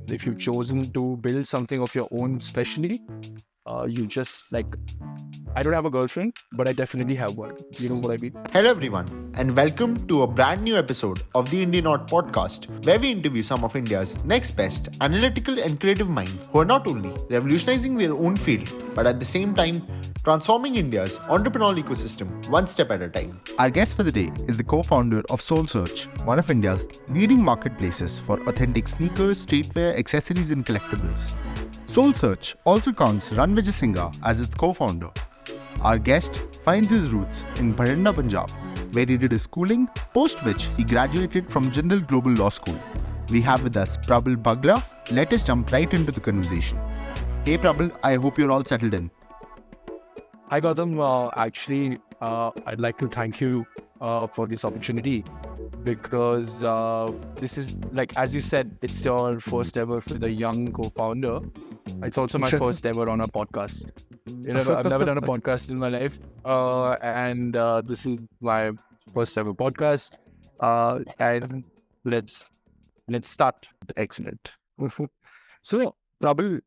if you've chosen to build something of your own, especially, you just like, I don't have a girlfriend, but I definitely have one. You know what I mean? Hello, everyone, and welcome to a brand new episode of the Indianaut podcast, where we interview some of India's next best analytical and creative minds who are not only revolutionizing their own field, but at the same time transforming India's entrepreneurial ecosystem one step at a time. Our guest for the day is the co-founder of SoleSearch, one of India's leading marketplaces for authentic sneakers, streetwear, accessories, and collectibles. SoleSearch also counts Ranvijay Singha as its co-founder. Our guest finds his roots in Bathinda, Punjab, where he did his schooling, post which he graduated from Jindal Global Law School. We have with us Prabal Baghla. Let us jump right into the conversation. Hey Prabal, I hope you're all settled in. Hi Gautam, actually, I'd like to thank you for this opportunity because this is, like, as you said, it's your first ever for the young co-founder. It's also my first ever on a podcast. I've never done a podcast in my life, and this is my first ever podcast. And let's start. Excellent. So, Prabal,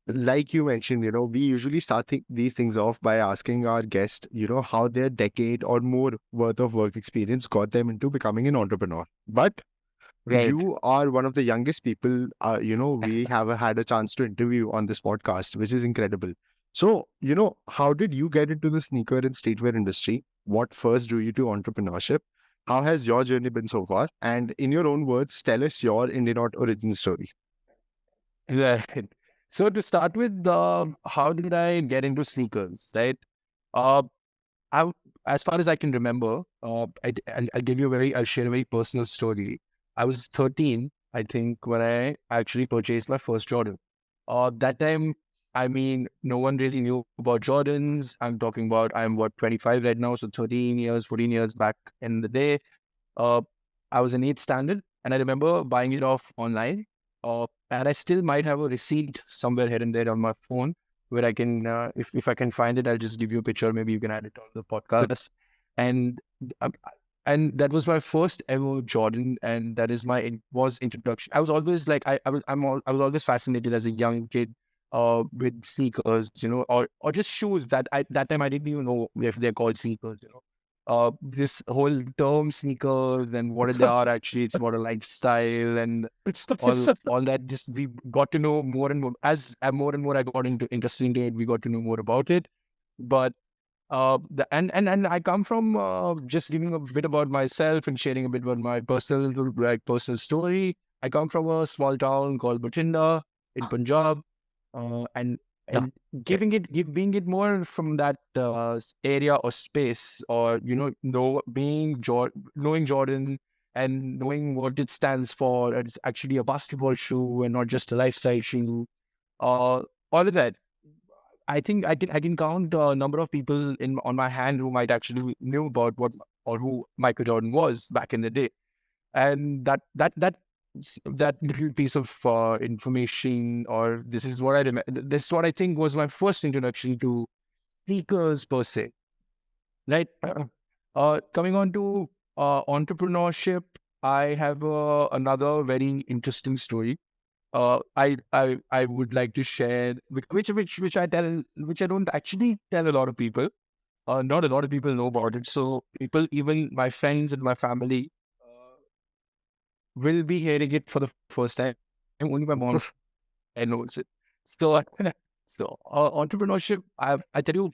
like you mentioned, we usually start these things off by asking our guest, how their decade or more worth of work experience got them into becoming an entrepreneur. But you are one of the youngest people, we have had a chance to interview on this podcast, which is incredible. So, how did you get into the sneaker and streetwear industry? What first drew you to entrepreneurship? How has your journey been so far? And in your own words, tell us your Indianaut origin story. Right. So to start with, how did I get into sneakers? Right. I, as far as I can remember, I'll share a very personal story. I was 13, I think, when I actually purchased my first Jordan. That time, I mean, no one really knew about Jordans. I'm talking about, I'm 25 right now, so 13 years, 14 years back in the day. I was in 8th standard, and I remember buying it off online. And I still might have a receipt somewhere here and there on my phone where I can, if I can find it, I'll just give you a picture. Maybe you can add it on the podcast. And and that was my first ever Jordan, and that is was introduction. I was always like, I was always fascinated as a young kid with sneakers, or just shoes. That time I didn't even know if they're called sneakers, this whole term sneakers and what they are actually. It's about a lifestyle and all that. Just we got to know more and more as more and more I got interested into it. We got to know more about it. But and I come from just giving a bit about myself and sharing a bit about my personal story. I come from a small town called Bathinda in Punjab, and being it more from that area or space, or knowing Jordan and knowing what it stands for. It's actually a basketball shoe and not just a lifestyle shoe. All of that. I think I can count a number of people on my hand who might actually knew about what or who Michael Jordan was back in the day, and that little piece of information, or this is what I remember. This is what I think was my first introduction to sneakers per se. Right. Coming on to entrepreneurship, I have another very interesting story. I would like to share, which I don't actually tell a lot of people. Not a lot of people know about it. So people, even my friends and my family, will be hearing it for the first time. And only my mom knows it. So, entrepreneurship. I tell you.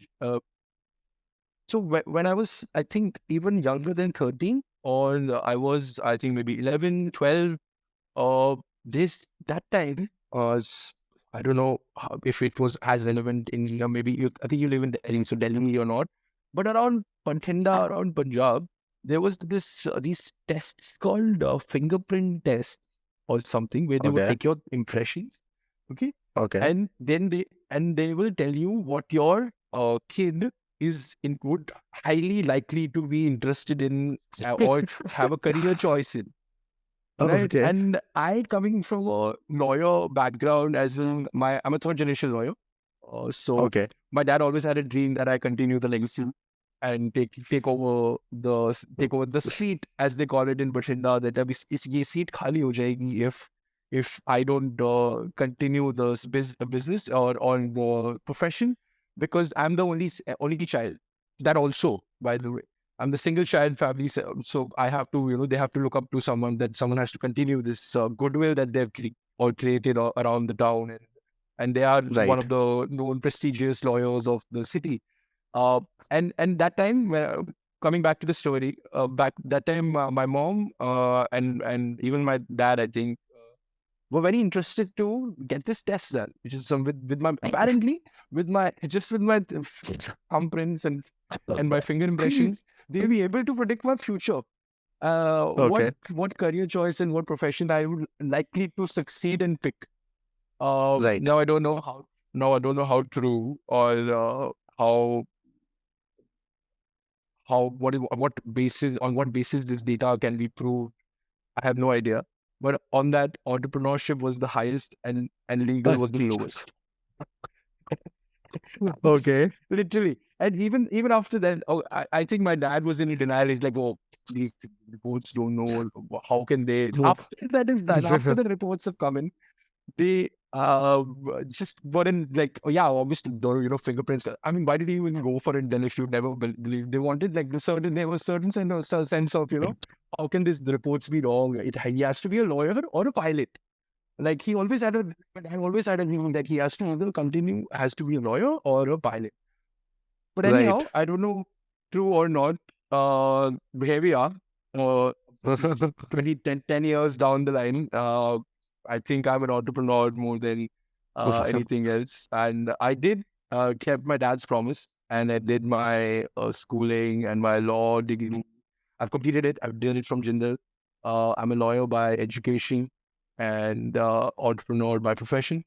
So when I was, I think, even younger than 13, or I was, I think, maybe 11, 12. That time was, I don't know if it was as relevant in India. I think you live in Delhi, so Delhi or not. But around Bathinda, around Punjab, there was these tests called fingerprint tests or something, where they would take your impressions, okay, and then they will tell you what your kid would highly likely to be interested in or have a career choice in. Right. And I, coming from a lawyer background, I'm a third generation lawyer. So my dad always had a dream that I continue the legacy and take over the seat, as they call it in Bathinda, that ab is ye seat khali ho jayegi if if I don't continue the business or on the profession, because I'm the only child. That also, by the way, I'm the single child family, so I have to, they have to look up to someone, that someone has to continue this goodwill that they've created around the town, and they are one Right. of the known prestigious lawyers of the city. Uh, and that time, coming back to the story, back that time, my mom and even my dad, I think, were very interested to get this test done, which is some with my apparently with my thumbprints and my finger impressions, they'll be able to predict my future. Okay. What career choice and what profession I would likely to succeed and pick. Right. Now I don't know how. Now I don't know how true or how on what basis this data can be proved. I have no idea. But on that, entrepreneurship was the highest and legal was the lowest. Okay. Literally. And even after that, I think my dad was in denial. He's like, oh, these reports don't know. How can they? After that is done, after the reports have come in, they just weren't like, oh yeah, obviously, fingerprints. I mean, why did you even go for it then if you never believe? They wanted like there was certain sense of, how can the reports be wrong? He has to be a lawyer or a pilot. Like I always had a feeling that he has to either has to be a lawyer or a pilot. But anyhow, Right. I don't know, true or not. Here we are. Just 10 years down the line. I think I'm an entrepreneur more than anything else. And I did kept my dad's promise, and I did my schooling and my law degree. I've completed it. I've done it from Jindal. I'm a lawyer by education and entrepreneur by profession.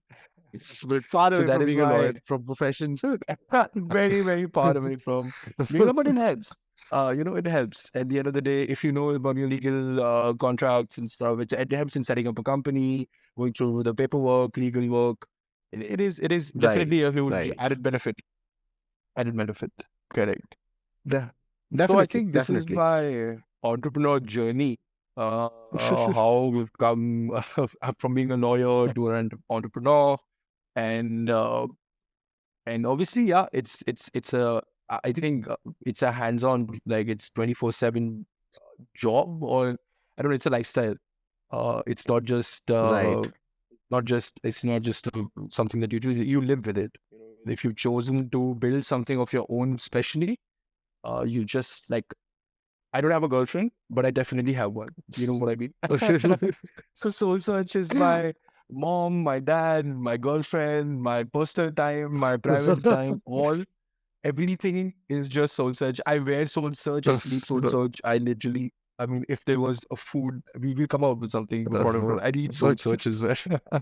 But far So away that from is being a why lawyer from profession. very, very far away from legal, but it helps. It helps. At the end of the day, if you know about your legal contracts and stuff, it helps in setting up a company, going through the paperwork, legal work. It is Right. definitely a huge Right. added benefit. Added benefit. Correct. De- So I definitely. think this is Definitely. my entrepreneur journey. How we've come from being a lawyer to an entrepreneur, and obviously, yeah, it's a I think it's a hands-on, like it's 24/7 job, or I don't know, it's a lifestyle. It's not just Right. it's not just something that you do. You live with it. If you've chosen to build something of your own, especially, you just like, I don't have a girlfriend, but I definitely have one. You know what I mean? So SoleSearch is my mom, my dad, my girlfriend, my personal time, my private time, all everything is just SoleSearch. I wear SoleSearch, I sleep SoleSearch. I mean, if there was a food, we will come up with something. I eat SoleSearch as well.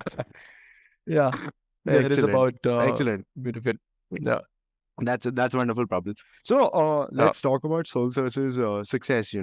Yeah, that is Excellent. about Excellent. bit of it. Yeah, That's wonderful, Prabal. So yeah, let's talk about SoleSearch's success.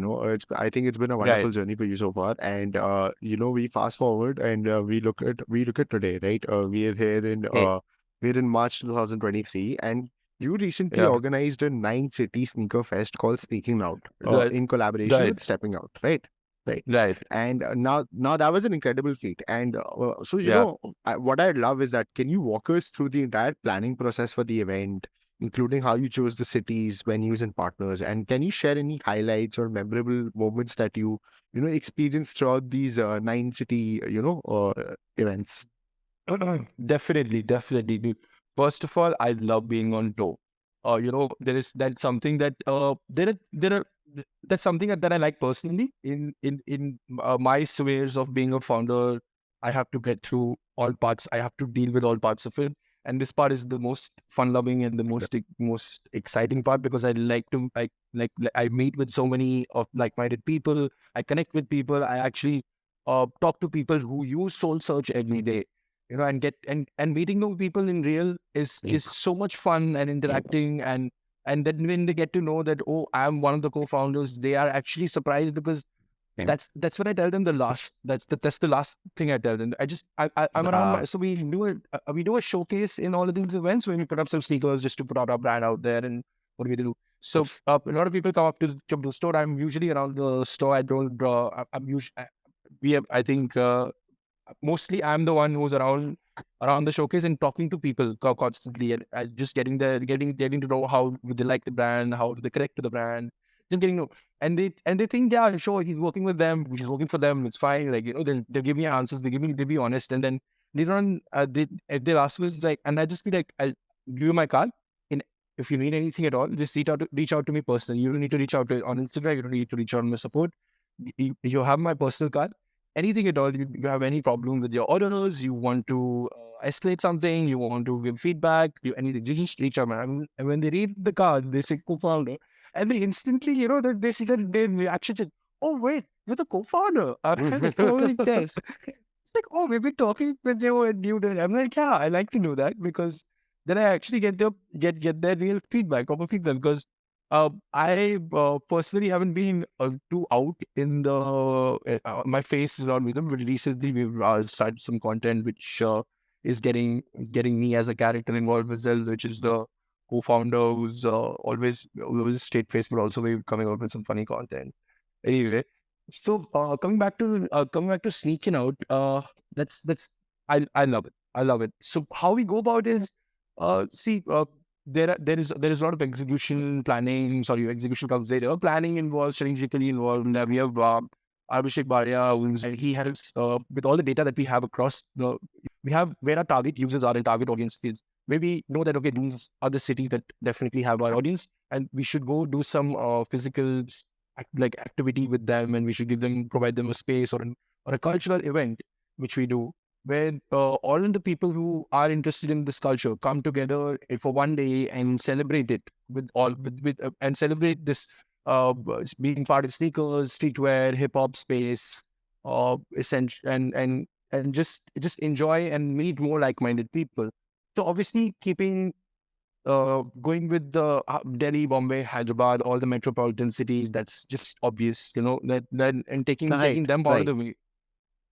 I think it's been a right. wonderful journey for you so far. And we fast forward and we look at today, right? Hey, We're in March 2023, and you recently yeah, organized a 9-city sneaker fest called SneakinOut, right, in collaboration right, with Stepping Out, right? Right. right. And now that was an incredible feat. And so Yeah. what I love is that, can you walk us through the entire planning process for the event, including how you chose the cities, venues, and partners? And can you share any highlights or memorable moments that experienced throughout these 9-city events? Definitely, definitely, dude. First of all, I love being on tour. That's something that that's something that I like personally. In my spheres of being a founder, I have to get through all parts. I have to deal with all parts of it, and this part is the most fun-loving and the most exciting part, because I like to I meet with so many of like-minded people. I connect with people. I actually talk to people who use Soul Search every day, and get and meeting new people in real is so much fun, and interacting, and then when they get to know that, oh, I'm one of the co-founders, they are actually surprised, because that's what I tell them. That's the last thing I tell them. I'm around Uh, so we do a showcase in all of these events, when we put up some sneakers just to put out our brand out there, and what do we do? So a lot of people come up to the store. I'm usually around the store. I don't I'm usually we have, I think, mostly I'm the one who's around the showcase and talking to people constantly, and just getting to know how do they like the brand, how do they connect to the brand, just getting to know. And they think, yeah, sure, he's working with them, he's working for them, it's fine. Like, they'll give me answers, they'll be honest, and then later on, if they'll ask me, it's like, and I just be like, I'll give you my card. In If you need anything at all, just reach out to me personally. You don't need to reach out on Instagram. You don't need to reach out on my support. You have my personal card. Anything at all, you have any problem with your orders, you want to escalate something, you want to give feedback, anything, you just reach out, man. And when they read the card, they say co-founder, and they instantly, they see that their reaction is, oh wait, you're the co-founder. I'm like, oh, like this. It's like, oh, we've been talking with you and you did. I'm like, yeah, I like to know that, because then I actually get their real feedback, proper feedback, because I personally haven't been too out in the my face is on with them, but recently we've started some content which is getting me as a character involved as well, which is the co-founder who's always straight face, but also we're coming out with some funny content. Anyway, so coming back to sneaking out, that's I love it. I love it. So how we go about is, see, there is a lot of execution planning. Sorry, execution comes later. Planning involved, strategically involved. And we have Abhishek Baria, he has with all the data that we have across we have where our target users are and target audience is. Where we know that, okay, these are the cities that definitely have our audience, and we should go do some physical activity with them, and we should provide them a space or a cultural event, which we do, where all of the people who are interested in this culture come together for one day and celebrate it and celebrate this being part of sneakers, streetwear, hip hop space, essential, and just enjoy and meet more like-minded people. So obviously, keeping going with the Delhi, Bombay, Hyderabad, all the metropolitan cities, that's just obvious, and taking them out of the way.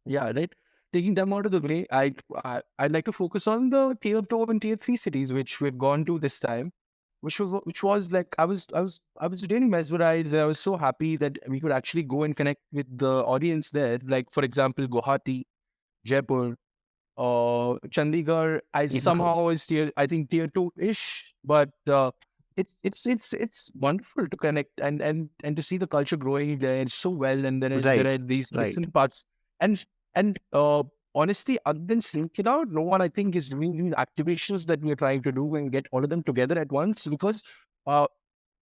Yeah, right. Taking them out of the way, I'd like to focus on the tier 2 and tier 3 cities, which we've gone to this time, which was like I was really mesmerized. I was so happy that we could actually go and connect with the audience there. Like, for example, Guwahati, Jaipur, Chandigarh. I somehow is I think tier 2-ish, but it's wonderful to connect and to see the culture growing there so well, and there are these bits and parts, and honestly, other than SneakinOut, no one I think is doing these activations that we're trying to do and get all of them together at once, because uh,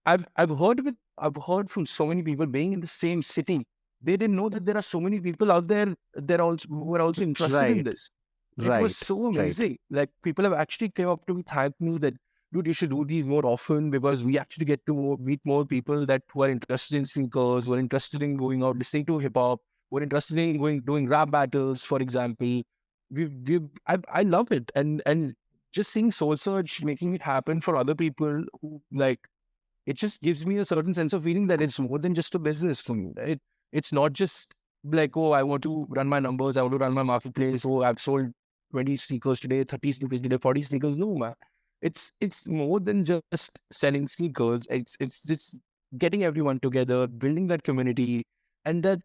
I've heard from so many people being in the same city, they didn't know that there are so many people out there that also who are also interested in this. It was so amazing. Like, people have actually came up to me, thanked me that, dude, you should do these more often, because we actually get to meet more people who are interested in sneakers, who are interested in going out, listening to hip hop, who are interested in doing rap battles, for example. I love it, and just seeing SoleSearch making it happen for other people who like. It just gives me a certain sense of feeling that it's more than just a business for me, right? It's not just like, oh, I want to run my numbers, I want to run my marketplace, oh, I've sold 20 sneakers today, 30 sneakers today, 40 sneakers. No, man. It's more than just selling sneakers. It's getting everyone together, building that community, and that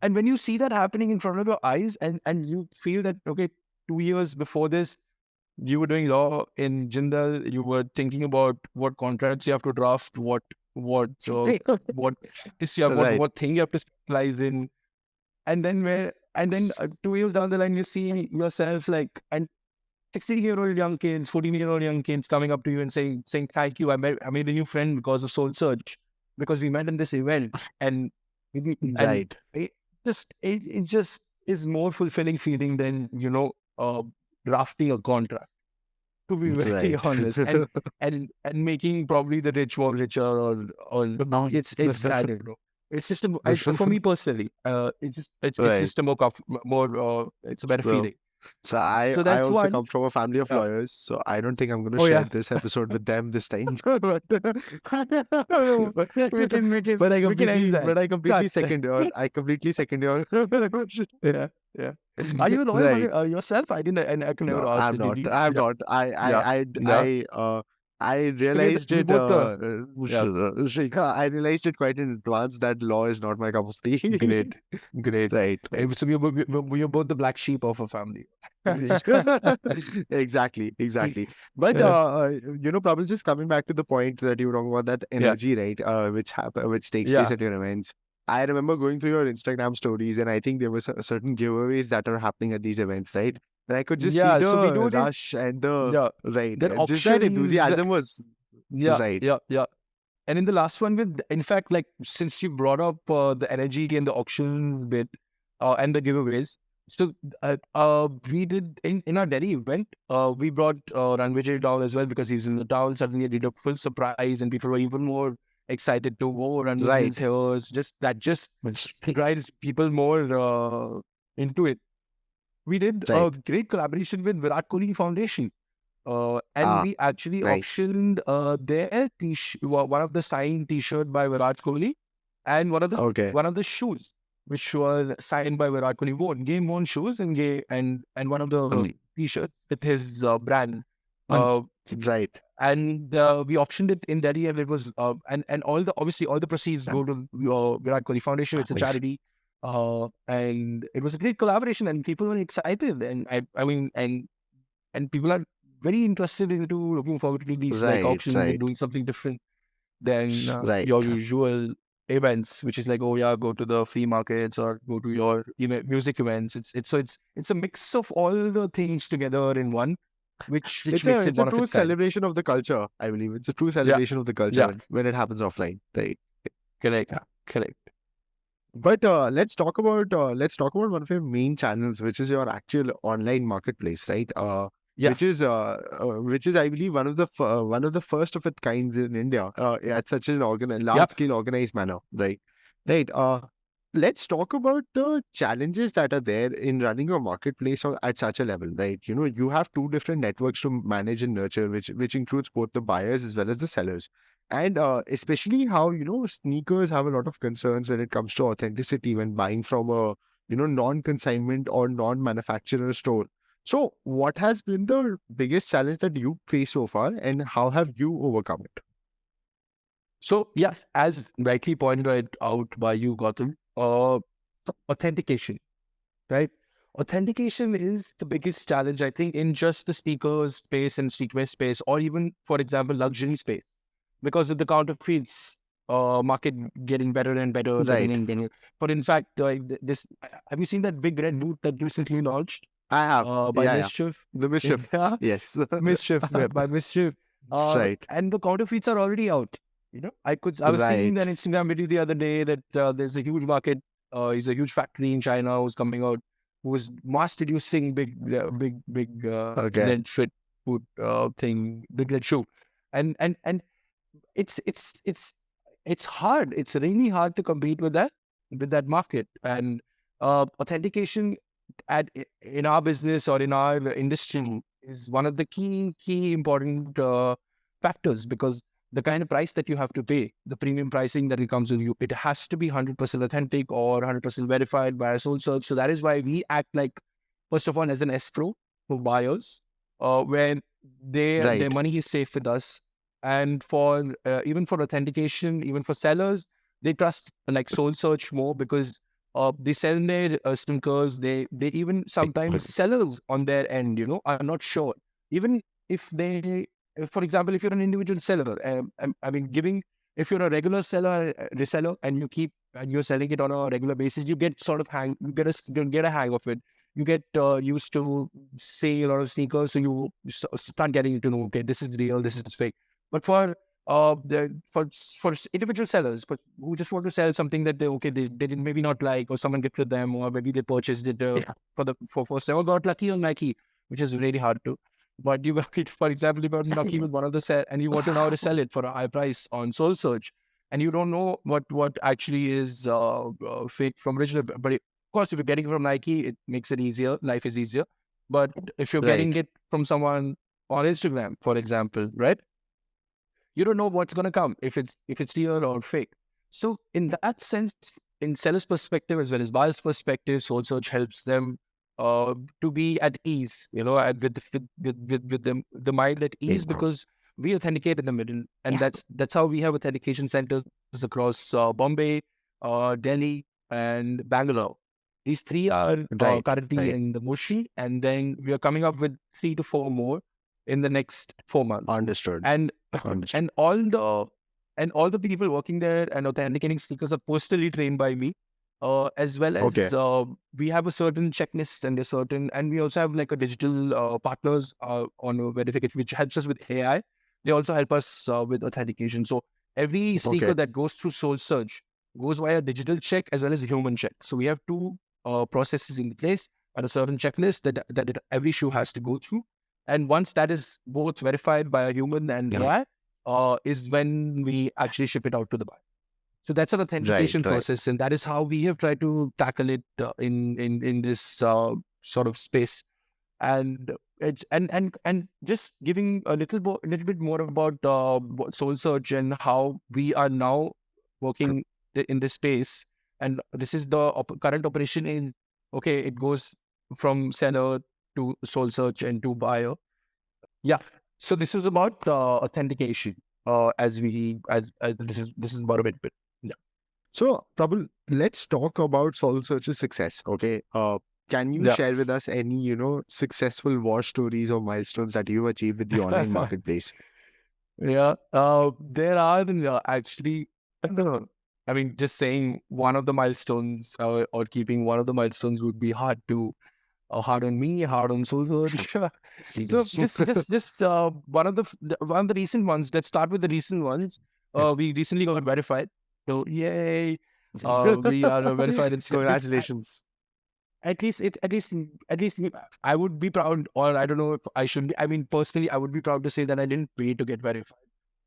and when you see that happening in front of your eyes, and you feel that, okay, 2 years before this, you were doing law in Jindal, you were thinking about what contracts you have to draft, what is your what thing you have to specialize in, and then 2 years down the line, you see yourself like, and 16-year-old young kids, 14-year-old young kids coming up to you and saying thank you. I made a new friend because of SoleSearch, because we met in this event, and it just is more fulfilling feeling than drafting a contract, to be very honest, and making probably the rich more richer, or it's I don't know. It's just for me personally. It's just a more it's a better feeling. So I that's also one. come from a family of Yeah. lawyers, so I don't think I'm going to Oh, share yeah. this episode with them this time. But we can But I we can end that. completely Cut. second your. I completely second your. Yeah. Are you a lawyer yourself? I didn't. And I can never No, ask. I'm not. Did you? I'm Yeah. not. Yeah. I I realized We it. both yeah, I realized it quite in advance that law is not my cup of tea. great, great. Right, right. So we are both the black sheep of a family. Exactly, exactly. But Yeah, probably just coming back to the point that you were talking about, that yeah, energy, right? Which takes place yeah, at your events. I remember going through your Instagram stories, and I think there was certain giveaways that are happening at these events, right? And I could just see yeah. So we the do this. rush and the Yeah, right, that just that auction. enthusiasm was Yeah, right. yeah, yeah. And in the last one, in fact, like since you brought up the energy and the auctions bit and the giveaways, so we did in our Delhi event, we brought Ranvijay down as well because he's in the town. Suddenly, it did a full surprise, and people were even more excited to Ranvijay is Right, here. It's just that just drives people more into it. We did a right. great collaboration with Virat Kohli Foundation. And Ah, we actually nice. auctioned their one of the signed T-shirt by Virat Kohli, and Okay. one of the shoes which were signed by Virat Kohli, game worn shoes, and one of the Mm, T-shirts with his brand. mm, Uh, right. and we auctioned it in Delhi, and it was and all the obviously all the proceeds go to Virat Kohli Foundation. It's a charity, and it was a great collaboration, and people were excited, and I mean, and people are very interested into looking forward to these like Right, auctions and right, doing something different than right. your usual events, which is like, oh yeah, go to the flea markets or go to your music events. It's a mix of all the things together in one, which makes it It's a one of true its kind. celebration of the culture, I believe. It's a true Yeah, celebration of the culture yeah, when it happens offline. Right. correct, correct. But let's talk about one of your main channels, which is your actual online marketplace, right? Yeah, Which is, I believe, one of the first of its kinds in India, at such an yeah. large scale organized manner, right? Right. Let's talk about the challenges that are there in running a marketplace at such a level, right? You have two different networks to manage and nurture, which includes both the buyers as well as the sellers. And especially how, sneakers have a lot of concerns when it comes to authenticity when buying from a, non-consignment or non-manufacturer store. So what has been the biggest challenge that you faced so far, and how have you overcome it? So yeah, as rightly pointed out by you, Gautam, authentication, right? Authentication is the biggest challenge, I think, in just the sneakers space and streetwear space, or even, for example, luxury space, because of the counterfeits market getting better and better, Right. But in fact, this have you seen that big red boot that recently launched I have. by Yeah, yeah. Mischief? The mischief. Yeah, Yes. Mischief by Mischief, Right. and the counterfeits are already out. I was seeing Right. that Instagram video the other day that there's a huge market. Is a huge factory in China who's coming out, who's mass producing big Okay. red fit food thing, big red shoe, and it's it's it's it's hard. It's really hard to compete with that market. And authentication in our business or in our industry is one of the key important factors, because the kind of price that you have to pay, the premium pricing that it comes with you, it has to be 100% authentic or 100% verified by a SoleSearch. So that is why we act like, first of all, as an escrow for buyers, where their Right. money is safe with us. And for even for authentication, even for sellers, they trust like SoleSearch more, because they sell their sneakers. They even sometimes sellers on their end, are not sure. Even if they, for example, if you're an individual seller, I mean, if you're a regular seller, reseller, and you're selling it on a regular basis, you get sort of you get a hang of it. You get used to say a lot of sneakers, so you start getting to know, okay, this is real, this is fake. But for individual sellers, but who just want to sell something that they didn't maybe not like, or someone gifted them, or maybe they purchased it for first time, or got lucky on Nike, which is really hard to. But you got it, for example, you got lucky with one of the set, and you want to now resell it for a high price on SoleSearch, and you don't know what actually is fake from original. But of course, if you're getting it from Nike, it makes it easier. Life is easier. But if you're getting Right. it from someone on Instagram, for example, right? You don't know what's going to come, if it's real or fake. So in that sense, in seller's perspective as well as buyer's perspective, SoleSearch helps them to be at ease, and with the mind at ease, because we authenticate in the middle, and that's how we have authentication centers across Bombay, Delhi, and Bangalore. These three are Right. currently Right. in the motion, and then we are coming up with 3 to 4 more in the next 4 months. Understood. And Understood. and all the people working there and authenticating sneakers are personally trained by me, as well Okay. as we have a certain checklist and we also have like a digital partners on a verification which helps us with AI. They also help us with authentication. So every sneaker Okay. that goes through SoleSearch goes via digital check as well as human check. So we have two processes in place and a certain checklist that every shoe has to go through. And once that is both verified by a human and AI, is when we actually ship it out to the buyer. So that's an authentication Right. Right. process, and that is how we have tried to tackle it in this sort of space. And it's and just giving a little bit more about SoleSearch and how we are now working in this space. And this is the current operation in, okay, it goes from seller to SoleSearch and to buyer. Yeah. So this is about authentication. As this is about a bit. Yeah. So, Prabal, let's talk about SoleSearch's success. Okay. Can you Yeah. share with us any, successful war stories or milestones that you achieved with the online marketplace? Yeah. There are actually. I mean, just saying one of the milestones or keeping one of the milestones would be hard on me, hard on SoleSearch. So just one of the recent ones. Let's start with the recent ones. We recently got verified. So yay! We are verified. Congratulations. At least I would be proud, or I don't know if I should be. I mean, personally, I would be proud to say that I didn't pay to get verified.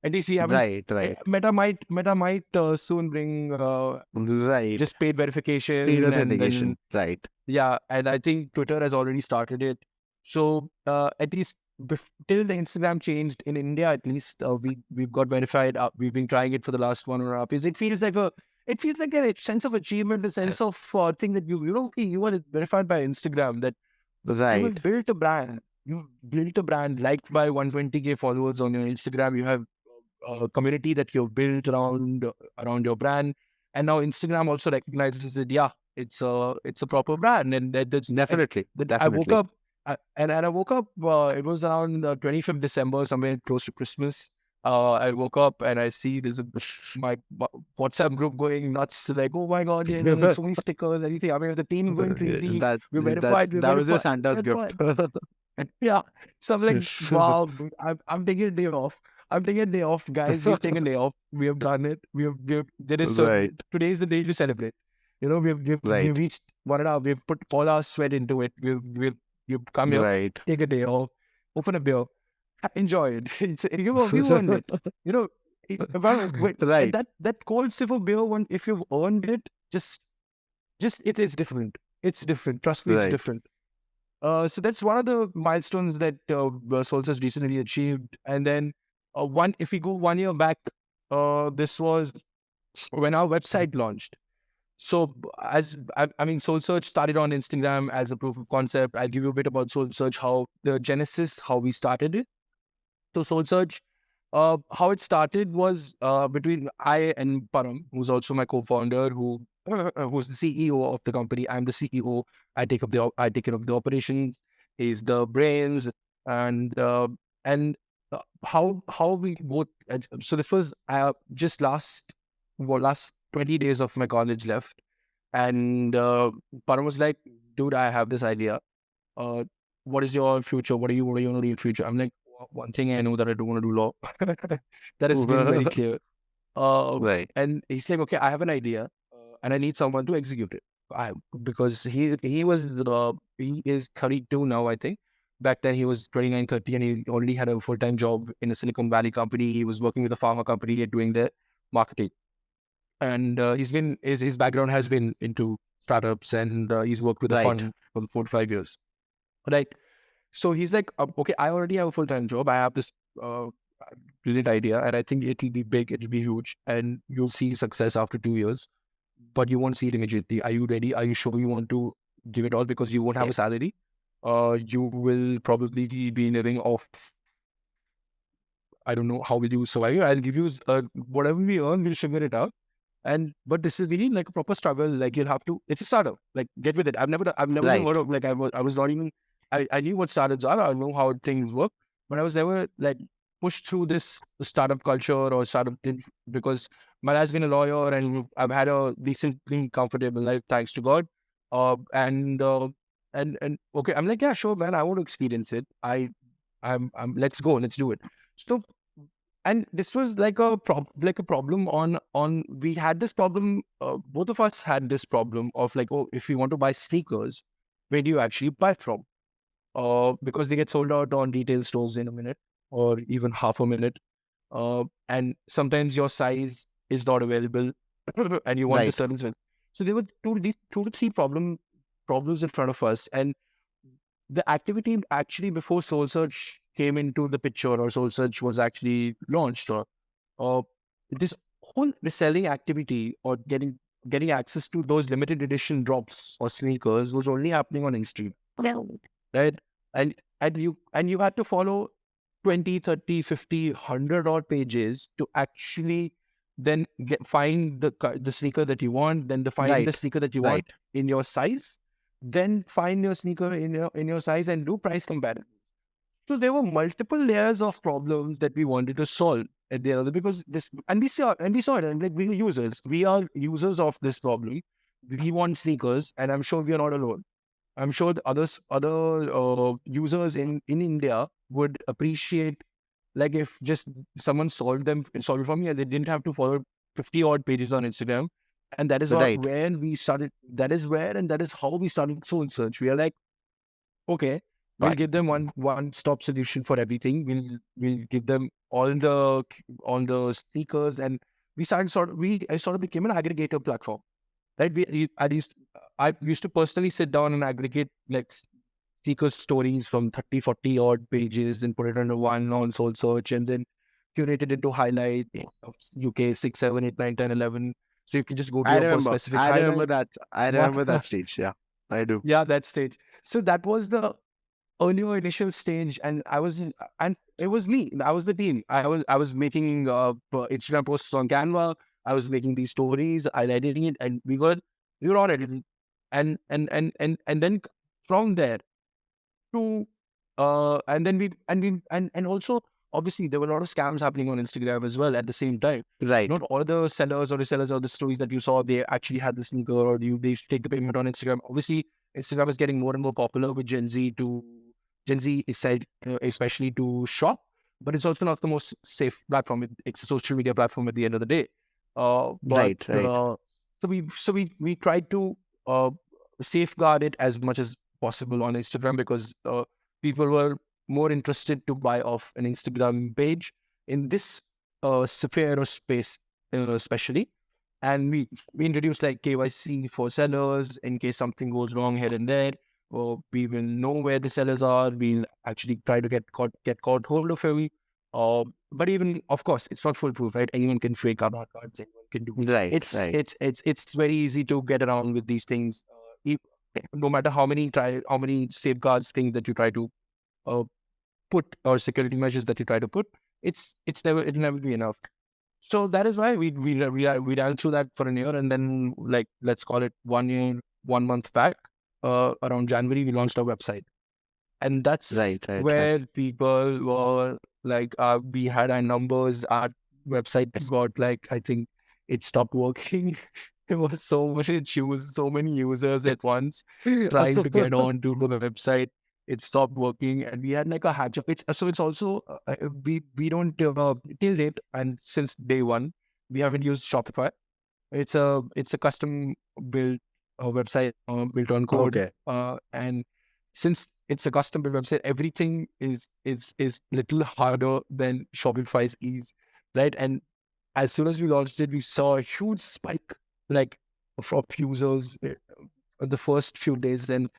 At least we haven't. Right. Right. Meta might soon bring Right. just paid Paid verification, and then authentication. Right. yeah, and I think Twitter has already started it. So at least till the Instagram changed in India, at least we've got verified. We've been trying it for the last 1.5 years. It feels like a sense of achievement, a sense of thing that okay, you are verified by Instagram, that you Right. have built a brand. You've built a brand liked by 120K followers on your Instagram. You have a community that you've built around your brand, and now Instagram also recognizes it. Yeah, it's a proper brand, and Definitely. that I woke Definitely. up, and I woke up. It was around 25th December, somewhere close to Christmas. I woke up and I see there's my WhatsApp group going nuts. Like, oh my god, yeah, so many stickers, anything. I mean, the team is going crazy. That We're verified. We're that was your verified. Santa's gift. Yeah. So I'm like, wow, I'm taking a day off. I'm taking a day off, guys. We've taken a day off. We have done it. There is Right. today is the day to celebrate. We've Right. reached 1.5. We've put all our sweat into it. We've come here, Right. take a day off, open a beer, enjoy it. You earned it. You know, Right. that cold sip of beer one, if you've earned it, just it's different. It's different. Trust me, it's Right. different. So that's one of the milestones that Souls has recently achieved. And then if we go 1 year back, this was when our website launched. So I mean, SoleSearch started on Instagram as a proof of concept. I'll give you a bit about SoleSearch, how the genesis, how we started it. So SoleSearch, how it started was between I and Param, who's also my co-founder, who's the CEO of the company. I'm the CEO. I take care of the operations. He's the brains, and how we both. So this was just last 20 days of my college left, and Param was like, "Dude, I have this idea. What is your future? What do you want to do in future?" I'm like, one thing I know, that I don't want to do law. That has been very clear. Right. And he's like, okay, I have an idea, and I need someone to execute it. Because he is 32 now, I think. Back then he was 29, 30, and he already had a full-time job in a Silicon Valley company. He was working with a pharma company and doing their marketing. And his background has been into startups, and he's worked with a Right. fund for 4 to 5 years. Right. So he's like, okay, I already have a full-time job. I have this brilliant idea, and I think it'll be big, it'll be huge, and you'll see success after 2 years, but you won't see it immediately. Are you ready? Are you sure you want to give it all? Because you won't have Yeah. a salary. You will probably be living off I don't know how will you survive. I'll give you whatever we earn, we'll figure it out. But this is really like a proper struggle. Like you'll have to, it's a startup. Like get with it. I've never even Right. heard of, like I was not even, I knew what startups are. I know how things work, but I was never like pushed through this startup culture or startup thing because my dad's been a lawyer and I've had a decently comfortable life, thanks to God. Uh, and, uh, and okay, I'm like, yeah, sure, man. I want to experience it. Let's go, let's do it. So, and this was like a problem on we had this problem, both of us had this problem of like, oh, if we want to buy sneakers, where do you actually buy from? Because they get sold out on retail stores in a minute or even half a minute, and sometimes your size is not available and you want a Right. certain size. So there were these two to three problems in front of us. And the activity actually before SoleSearch came into the picture or SoleSearch was actually launched, or uh, this whole reselling activity or getting access to those limited edition drops or sneakers was only happening on Instagram, right? And you had to follow 20, 30, 50, 100 odd pages to actually then find the sneaker that you want, then find the Right. sneaker that you want Right. in your size, then find your sneaker in your size and do price comparison. So there were multiple layers of problems that we wanted to solve at the other, because this, and we saw it, and like we are users of this problem. We want sneakers, and I'm sure we are not alone. I'm sure the other users in India would appreciate, like, if just someone solved it for me and they didn't have to follow 50 odd pages on Instagram. And that is Right. where we started. That is where, and that is how we started Soul Search. We are like, okay, we'll Right. give them one stop solution for everything. We'll give them all the sneakers, and I sort of became an aggregator platform. Right? I used to personally sit down and aggregate like sneaker stories from 30, 40 odd pages and put it under one on Soul Search, and then curate it into highlights of UK 6, 7, 8, 9, 10, 11. So you can just go to I your remember. specific I remember highlight. that. I remember that stage. Yeah, I do. Yeah, that stage. So that was the earlier initial stage, and and it was me. I was the team. I was making Instagram posts on Canva. I was making these stories. I editing it, and we were all editing, and then from there to and also obviously there were a lot of scams happening on Instagram as well at the same time. Right. Not all the sellers or resellers or the stories that you saw, they actually had the sneaker, or they take the payment on Instagram. Obviously, Instagram is getting more and more popular with Gen Z especially to shop, but it's also not the most safe platform. It's a social media platform at the end of the day. But Right. Right. we tried to uh, safeguard it as much as possible on Instagram, because people were more interested to buy off an Instagram page in this sphere or space, especially. And we introduced like KYC for sellers in case something goes wrong here and there, or we will know where the sellers are. We'll actually try to get caught hold of him. But even, of course, it's not foolproof, right? Anyone can fake Aadhaar cards. Anyone can do. Right. Right. It's very easy to get around with these things. No matter how many safeguards things that you try to uh, put, or security measures that you try to put, it'll never be enough. So that is why we ran through that for a year, and then, like, let's call it 1 year, 1 month back, around January, we launched our website. And that's Right. Right. Right. where people were like, we had our numbers. Our website got, like, I think it stopped working. There was so many users at once trying to get on to the website. It stopped working, and we had like a hatch of it. So it's also we don't till date, and since day one, we haven't used Shopify. It's a custom built website, built on code, Okay. and since it's a custom built website, everything is little harder than Shopify's ease, right? And as soon as we launched it, we saw a huge spike, like, of users the first few days, and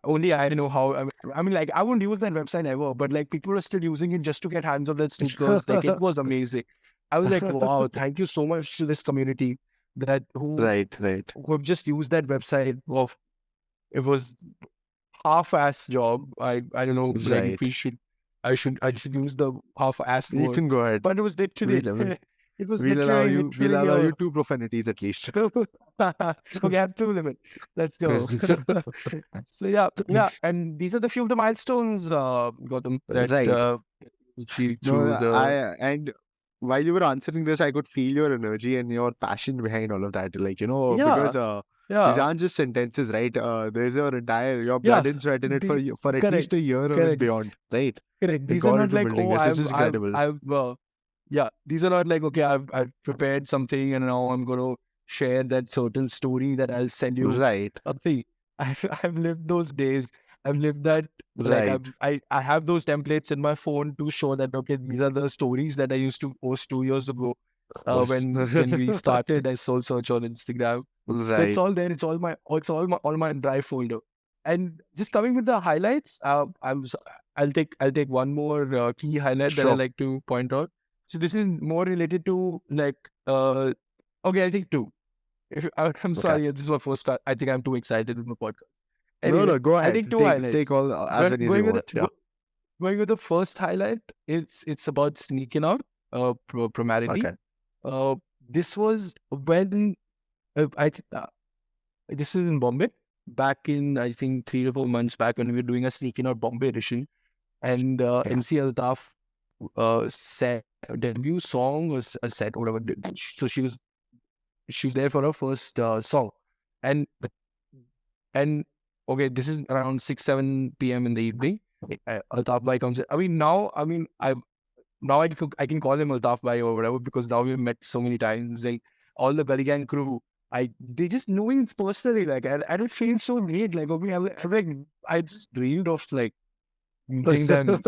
only I know how. I mean, like, I won't use that website ever, but like people are still using it just to get hands on that sneakers. Like, it was amazing. I was like, wow, thank you so much to this community that Right. Right. who have just used that website. Of It was half-ass job. I don't know. Like, if Right. we should. I should use the half-assed You word, can go ahead. but it was literally We'll, it was we'll allow you. We'll literally allow you 2 profanities at least. okay, I have two limit. Let's go. So yeah, and these are the few of the milestones, Gautam, that Right. achieved No, through the and while you were answering this, I could feel your energy and your passion behind all of that. Like, yeah because these yeah aren't just sentences, right? There's your yeah. blood and sweat in it The, for at least correct, a year or correct, beyond, right? correct. You've These are gone not into like, building oh, this, which is incredible. yeah. These are not like, okay, I've prepared something and now I'm going to share that certain story that I'll send you Right, a thing. I've lived those days. I've lived that. Like right. I have those templates in my phone to show that, okay, these are the stories that I used to post 2 years ago, Of course. when we started as SoleSearch on Instagram. So it's Right. all there. All my drive folder. And just coming with the highlights, I'll take one more key highlight that I Sure. like to point out. So this is more related to like okay, I think two. I'm Okay. sorry, this is my first time. I think I'm too excited with my podcast. No, Anyway, no, go I ahead. think two Take highlights. all as Going, many as you going with want. Yeah. going with the first highlight, it's about sneaking out, primarily. Okay. Uh, this was when this is in Bombay, back in, I think, 3 to 4 months back, when we were doing a Sneaking Out Bombay edition, and Yeah. MC Altaf set a debut song or a set, whatever. So she was there for her first song, and and okay, this is around 6-7 p.m. in the evening. Altaf Bhai comes in. I can call him Altaf Bhai or whatever, because now we've met so many times. Like all the Gully Gang crew, they just know him personally. Like, and it feels so great. Like, okay, I just dreamed of like meeting them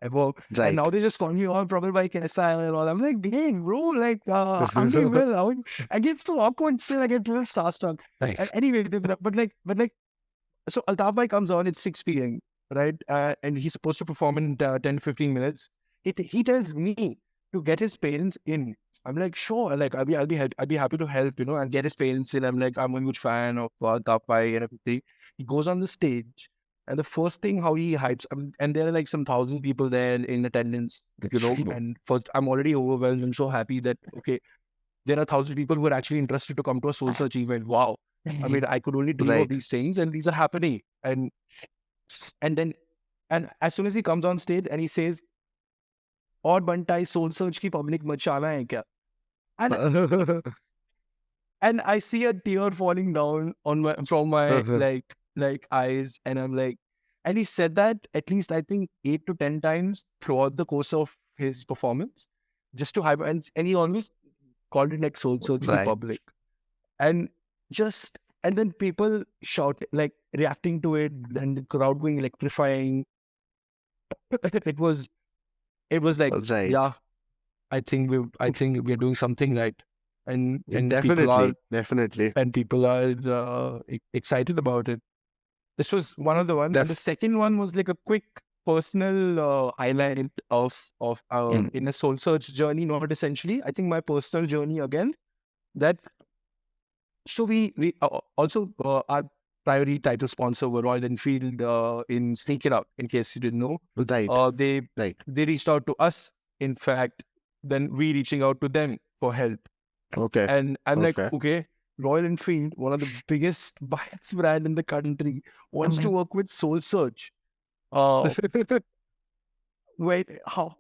ever, and Right. now they just call me all Prabal Bhai kaisa hai and all. I'm like, dang, bro, like I'm doing well. I get so awkward still. I get a little starstruck. Right. And anyway, but like, so Altaf Bhai comes on. It's 6 p.m. right, and he's supposed to perform in 10-15 minutes. He tells me to get his parents in. I'm like, sure, like I'll be happy to help, and get his parents in. I'm like, I'm a huge fan of Altaf Bhai and everything. He goes on the stage, and the first thing how he hypes, and there are like some thousand people there in attendance, and first I'm already overwhelmed. I'm so happy that, okay, there are thousand people who are actually interested to come to a SoleSearch event. Wow. I mean, I could only dream of Right. these things, and these are happening. And then, and as soon as he comes on stage and he says, "और बनता है SoleSearch की public मचाना है क्या?" And I see a tear falling down on my from my like eyes, and I'm like, and he said that at least, I think, 8 to 10 times throughout the course of his performance, just to hype, and he always called it like SoleSearch ki Right. public, and and then people shout, like reacting to it, and the crowd going electrifying. it was it was like, Right. yeah, I think we're doing something right, and Definitely. Definitely. people are excited about it. This was one of the one, and the Def- second one was like a quick personal highlight of in a soul search journey. Not essentially, I think my personal journey again. That so we also our primary title sponsor were Royal Enfield in SneakinOut. In case you didn't know, Right. they Right. reached out to us. In fact, then we reaching out to them for help. Okay. And I'm like, Okay. okay, Royal Enfield, one of the biggest bikes brand in the country, wants to work with SoleSearch. Uh, wait, how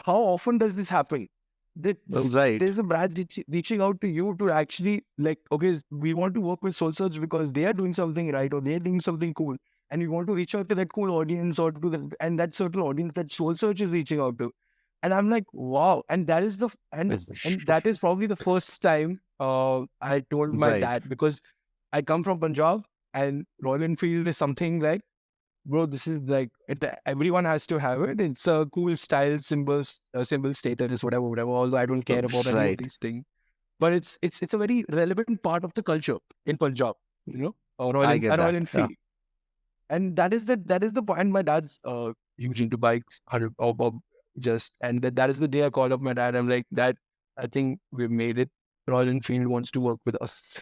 often does this happen? Right. There's a brand reaching out to you to actually like, okay, we want to work with SoleSearch because they are doing something right, or they're doing something cool, and we want to reach out to that cool audience, or to the and that certain audience that SoleSearch is reaching out to. And I'm like, wow. And that is and that is probably the first time I told my Right. dad, because I come from Punjab, and Royal Enfield is something like, bro, this is like everyone has to have it. It's a cool style, symbol status, whatever. Although I don't care about any of Right. these things, but it's a very relevant part of the culture in Punjab, I get Royal that. Yeah. Enfield, and that is the point. My dad's huge into bikes, and that is the day I called up my dad. I'm like, Dad, I think we've made it. Royal Enfield wants to work with us.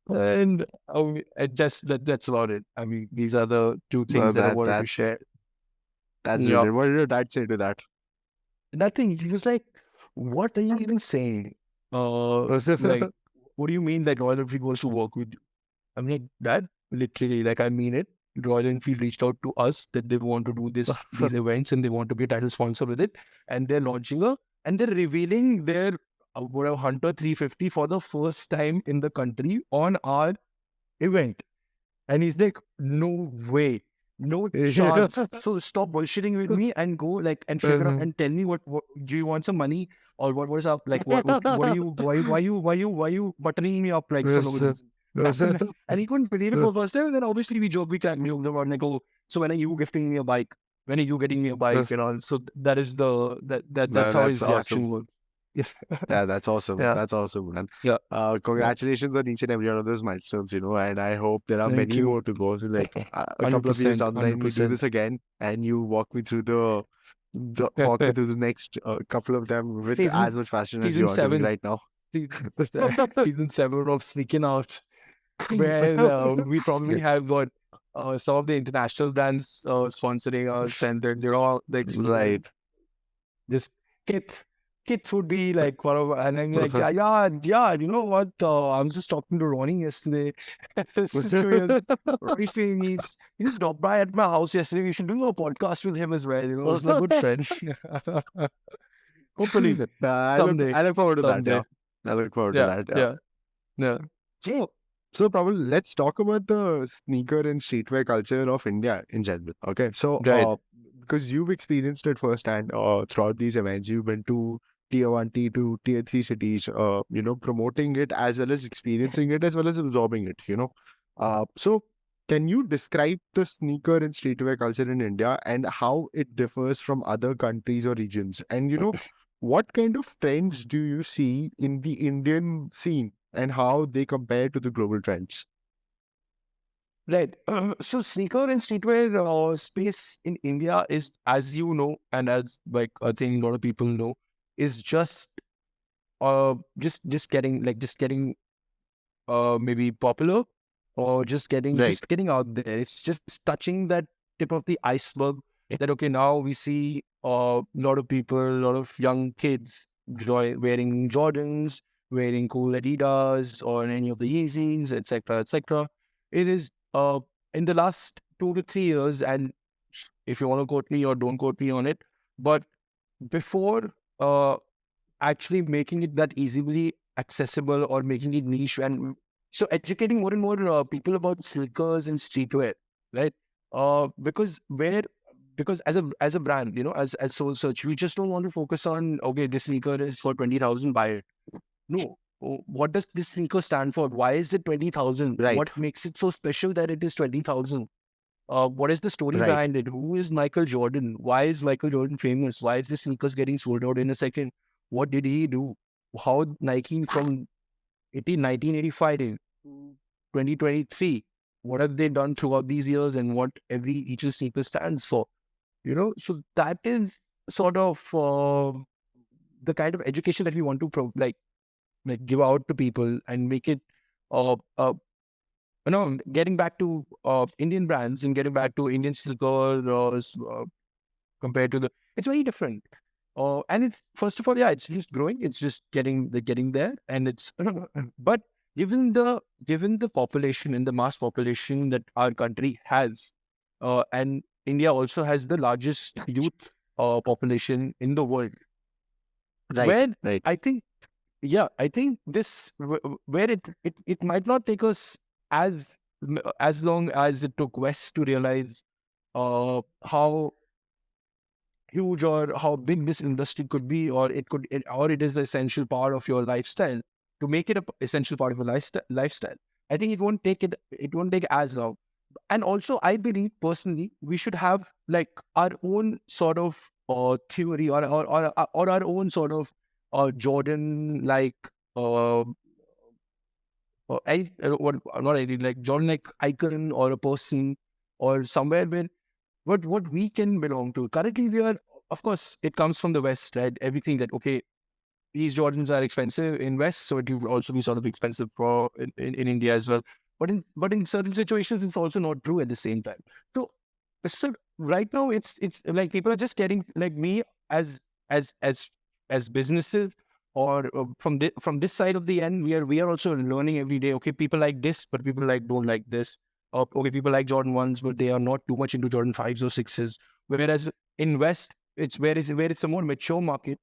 And that's about it. I mean, these are the two things that I wanted to share. That's Yeah. brilliant. What did your dad say to that? Nothing. He was like, "What are you even saying? Like, what do you mean that Royal Enfield wants to work with you?" I'm like, "Dad, literally, like I mean it. Royal Enfield reached out to us that they want to do these events and they want to be a title sponsor with it, and they're launching and they're revealing their whatever Hunter 350 for the first time in the country on our event." And he's like, "No way, no chance. So stop bullshitting with me and go and figure out and tell me what do you want some money or what is up? Like what are you why you buttering me up like for no reason?" And he couldn't believe it for the first time. And then obviously we cracked about like, "Oh, so when are you gifting me a bike? When are you getting me a bike?" And all. So that is that's No, how that's his awesome. reaction was. Yeah. Yeah, that's awesome. Yeah. That's awesome, man. Yeah. Yeah. Congratulations on each and every one of those milestones, and I hope there are Thank many more you. to go. So, like a couple of years 100%. down the line, we do 100%. this again, and you walk me through the next couple of them with Season as much passion as season you are doing 7. right now. Season 7 of Sneakinot, where we probably have got some of the international brands sponsoring us, and then they're all like Right. just kids. Kids would be like one of, and I'm like, yeah. You know what? I'm just talking to Ronnie yesterday. Ronnie, he just dropped by at my house yesterday. We should do a podcast with him as well. He's a good friend. Hopefully someday, I look forward to that. Yeah, someday. I look forward to Yeah, that. Yeah. yeah, yeah. So, Prabal, let's talk about the sneaker and streetwear culture of India in general. Okay, so Right. because you've experienced it firsthand throughout these events, you've been to tier 1, tier 2, tier 3 cities, promoting it as well as experiencing it as well as absorbing it. So can you describe the sneaker and streetwear culture in India and how it differs from other countries or regions? And what kind of trends do you see in the Indian scene and how they compare to the global trends? Right. So sneaker and streetwear space in India is, as you know, and as like I think a lot of people know, is just getting maybe popular or Right, just getting out there. It's just touching that tip of the iceberg that okay, now we see a lot of people, a lot of young kids wearing Jordans, wearing cool Adidas or any of the Yeezys, etc., etc. It is in the last 2 to 3 years, and if you want to quote me or don't quote me on it, but before actually making it that easily accessible or making it niche and so educating more and more people about sneakers and streetwear, right? Because as a brand, as SoleSearch, we just don't want to focus on okay, this sneaker is for 20,000, buy it. No. What does this sneaker stand for? Why is it 20,000? right, What makes it so special that it is 20,000? What is the story right, behind it? Who is Michael Jordan? Why is Michael Jordan famous? Why is the sneakers getting sold out in a second? What did he do? How Nike from 1985 to 2023, what have they done throughout these years and what every each sneaker stands for? So that is sort of the kind of education that we want to give out to people and make it uh, uh, getting back to Indian brands and getting back to Indian sneakers compared to it's very different. And it's first of all, yeah, it's just growing. It's just getting there, and it's but given the population and the mass population that our country has, and India also has the largest youth population in the world, right, where right, I think yeah, I think where it might not take us as long as it took West to realize how huge or how big this industry could be, or or it is an essential part of your lifestyle. To make it a essential part of your lifestyle, I think it won't take as long. And also, I believe personally, we should have like our own sort of theory or our own sort of Jordan like uh, what not ID like Jordan like icon or a person or somewhere where what we can belong to. Currently, we are, of course, it comes from the West, right? Everything that okay, these Jordans are expensive in West, so it will also be sort of expensive for in India as well. But in certain situations, it's also not true at the same time. So right now, it's like people are just getting like me as as as businesses or from this side of the end, we are also learning every day. Okay, people like this, but people don't like this. Okay, people like Jordan 1s, but they are not too much into Jordan 5s or 6s. Whereas in West, it's a more mature market.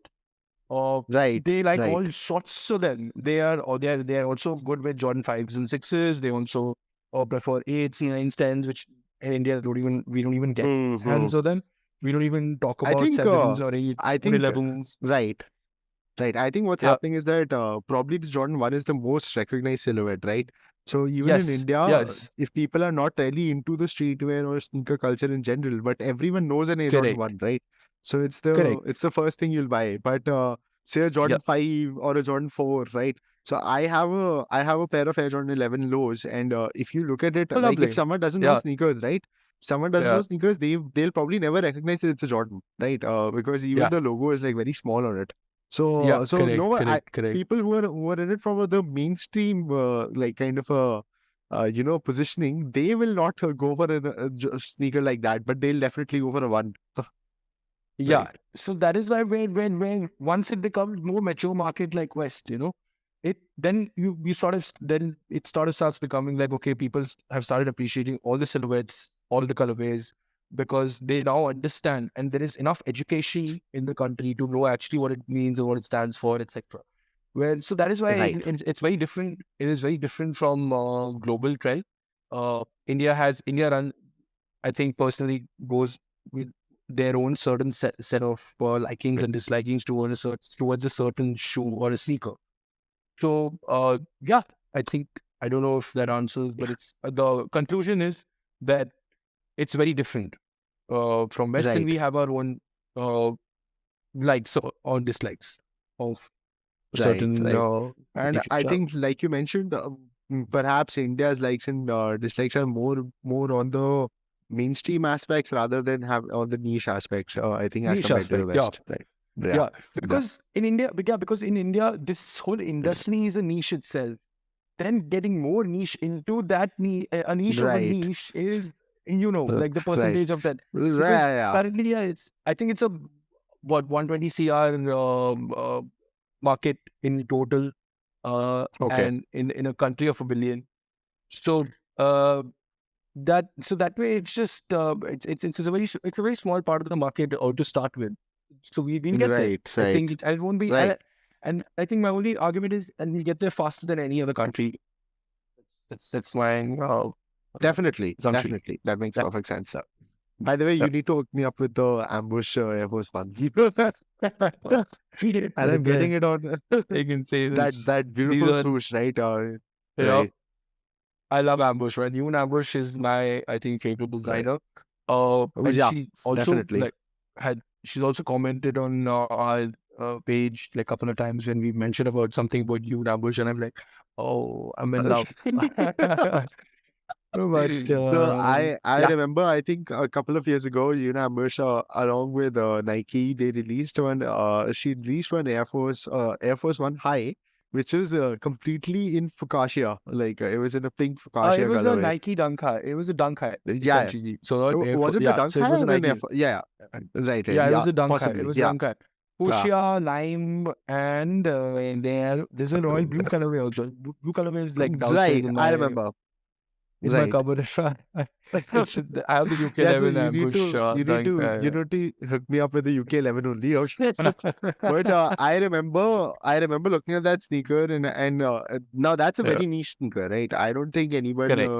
Right, They like right. all sorts. So then they are also good with Jordan 5s and 6s. They also prefer 8s, 9s, 10s, which in India we don't even get Hmm. hands of them. We don't even talk I about think, 7s or 8s I or think, 11s. right. Right. I think what's Yeah. happening is that probably the Jordan 1 is the most recognized silhouette, right? So even in Yes. India, Yes. if people are not really into the streetwear or sneaker culture in general, but everyone knows an Air Jordan Correct. 1, right? So Correct. it's the first thing you'll buy. But say a Yeah. Jordan 5 or a Jordan 4, right? So I have a pair of Air Jordan 11 lows, and if you look at it, Oh, like if lovely. someone doesn't know Yeah. sneakers, right? Someone doesn't know Yeah. sneakers, they'll probably never recognize that it's a Jordan, right? Because even Yeah. the logo is like very small on it. Yeah. So Correct. no, Correct. Correct. people who are in it from the mainstream, like kind of a positioning, they will not go for a sneaker like that, but they'll definitely go for a one. Yeah. Right, So that is why when once it becomes more mature market like West, it then you sort of then it sort of starts becoming like, okay, people have started appreciating all the silhouettes, all the colorways, because they now understand, and there is enough education in the country to know actually what it means and what it stands for, etc. Well, so that is why right, it's very different. It is very different from global trend. India run, I think personally goes with their own certain set of likings and dislikings towards a certain shoe or a sneaker. So yeah, I think I don't know if that answers, but it's the conclusion is that it's very different. From Western, right, we have our own uh, likes or dislikes of right, certain right. And I yeah. think, like you mentioned, perhaps India's likes and dislikes are more on the mainstream aspects rather than have on the niche aspects. I think as Niche compared to the aspect. Yeah. West, right? Yeah, Yeah, yeah, because in India, this whole industry is a niche itself. Then getting more niche into that a niche of a right, niche is, like the right, percentage of that. Because yeah, currently, yeah, I think it's a, what, 120 CR market in total, okay, and in a country of a billion. So, uh, that way it's just it's a very small part of the market to start with, so we'll get there. right, I right, think it won't be, right. and I think my only argument is, and we'll get there faster than any other country. That's my Definitely, assumption. definitely. That makes Yeah. perfect sense. By the way, Yeah. you need to hook me up with the ambush Air Force ones. And I'm getting Okay, it on I can say that this. These beautiful are, swoosh, right? yeah, Right. I love Ambush, right? Even Ambush is my, I think, favorite Right. designer. Oh, And yeah, she also definitely. she's also commented on our page like a couple of times when we mentioned about something about you, Ambush, and I'm like, oh, I'm in love. But So I yeah, remember, I think a couple of years ago, Ambush, along with Nike, they released one. She released one Air Force One High, which is completely in fuchsia, like it was in a pink it fuchsia was a colorway. Nike Dunk High. It was a Dunk High Yeah, essentially. So not Air was Force. it a Yeah, dunk so it high was a or an Nike. F? Yeah, right, right. Yeah, it Yeah, was a Dunk High. It possibly. was a Yeah. Dunk High. Ah, Fuchsia, lime, and there's a royal blue colorway also. Blue colorway is like downstairs right. I remember. in my Right. cupboard. It's I have the UK Yeah, so 11 Ambush dunk. you need to hook me up with the UK 11 only. Okay. But I remember looking at that sneaker, and now that's a Yeah, very niche sneaker, right? I don't think anyone correct.